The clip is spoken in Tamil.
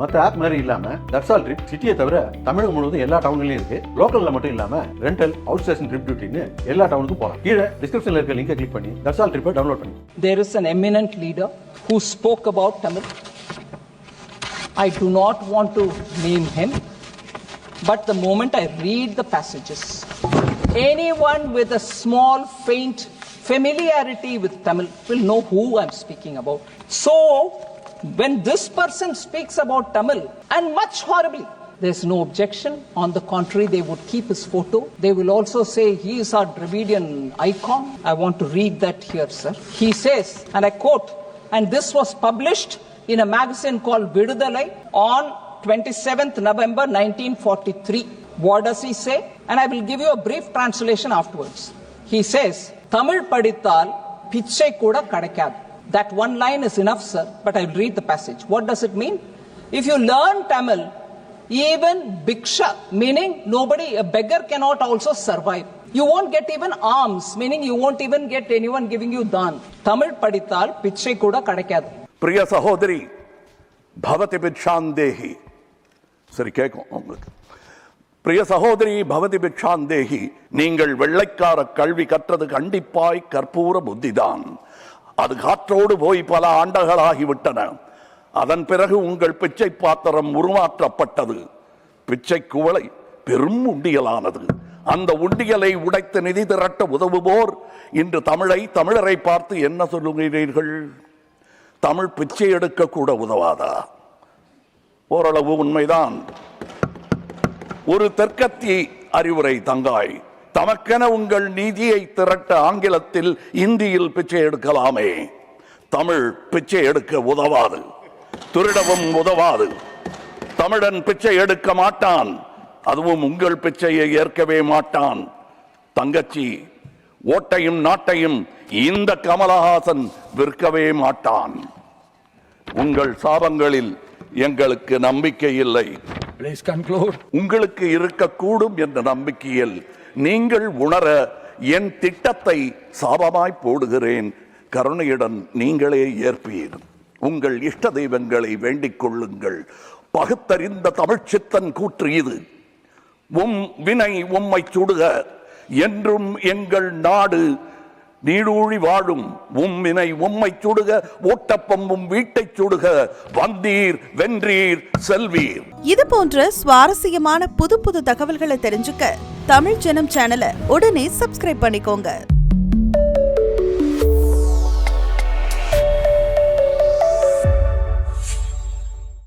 மற்ற ஆப் மாதிரி இல்லாம தட்சால் ட்ரிப் சிட்டியை தவிர தமிழகம் முழுவதும் எல்லா டவுன்லயும் இருக்கு. லோக்கல்ல மட்டும் இல்லாம ரெண்டல், அவுட் ஸ்டேஷன் ட்ரிப் டியூட்டின்னு எல்லா டவுனுக்கும் போகலாம். கீழே டிஸ்கிரிப்ஷன்ல இருக்க லிங்கை கிளிக் பண்ணி தட்சால் ட்ரிப்பை டவுன்லோட் பண்ணி. There is an eminent leader who spoke about Tamil. I do not want to name him, but the moment I read the passages, anyone with a small, faint familiarity with Tamil will know who I'm speaking about. So, when this person speaks about Tamil, and much horribly, there's no objection. On the contrary, they would keep his photo. They will also say he is our Dravidian icon. I want to read that here, sir. He says, and I quote, and this was published in a magazine called Vidudalai on 27th November 1943. What does he say? And I will give you a brief translation afterwards. He says, Tamil padithal pichai kuda kadakad. That one line is enough, sir, but I will read the passage. What does it mean? If you learn Tamil, even bhiksha, meaning nobody, a beggar cannot also survive. You won't get even alms, meaning you won't even get anyone giving you dan. Tamil padithal pichai kuda kadakad. பிரிய சகோதரி பவதி பிக்ஷாந்தேஹி. சரி கேட்கும் உங்களுக்கு. பிரிய சகோதரி பவதி பிக்ஷாந்தேஹி, நீங்கள் வெள்ளைக்கார கல்வி கற்றது கண்டிப்பாய் கற்பூர புத்திதான். அது காற்றோடு போய் பல ஆண்டுகளாகிவிட்டன. அதன் பிறகு உங்கள் பிச்சை பாத்திரம் உருமாற்றப்பட்டது. பிச்சை குவளை பெரும் உண்டியலானது. அந்த உண்டியலை உடைத்து நிதி திரட்ட உதவுவோர் இன்று தமிழரை பார்த்து என்ன சொல்லுகிறீர்கள்? தமிழ் பிச்சை எடுக்க கூட உதவாதா? ஓரளவு உண்மைதான். ஒரு தெற்கத்தி அறிவுரை தங்காய், தமக்கென உங்கள் நிதியை திரட்ட ஆங்கிலத்தில், இந்தியில் பிச்சை எடுக்கலாமே. தமிழ் பிச்சை எடுக்க உதவாது, திருடவும் உதவாது. தமிழன் பிச்சை எடுக்க மாட்டான், அதுவும் உங்கள் பிச்சையை ஏற்கவே மாட்டான். தங்கச்சி, ஓட்டையும் நாட்டையும் இந்த கமலஹாசன் விற்கவே மாட்டான். உங்கள் சாபங்களில் எங்களுக்கு நம்பிக்கை இல்லை. உங்களுக்கு இருக்கக்கூடும் என்ற நம்பிக்கையில் நீங்கள் உணர என் திட்டத்தை சாபமாய் போடுகிறேன். கருணையுடன் நீங்களே ஏற்பீர். உங்கள் இஷ்ட தெய்வங்களை வேண்டிக் கொள்ளுங்கள். பகுத்தறிந்த தமிழ்ச்சித்தன் கூற்று இது. வினை உம்மை சுடுக, என்றும் எங்கள் நாடு நீடூழி வாழும். வினை உம்மை சுடுக, ஓட்டப்பம் வீட்டை சுடுக. வந்தீர் வென்றீர் செல்வீர். இது போன்ற சுவாரஸ்யமான புது தகவல்களை தெரிஞ்சுக்க தமிழ் ஜனம் சேனலை உடனே சப்ஸ்கிரைப் பண்ணிக்கோங்க.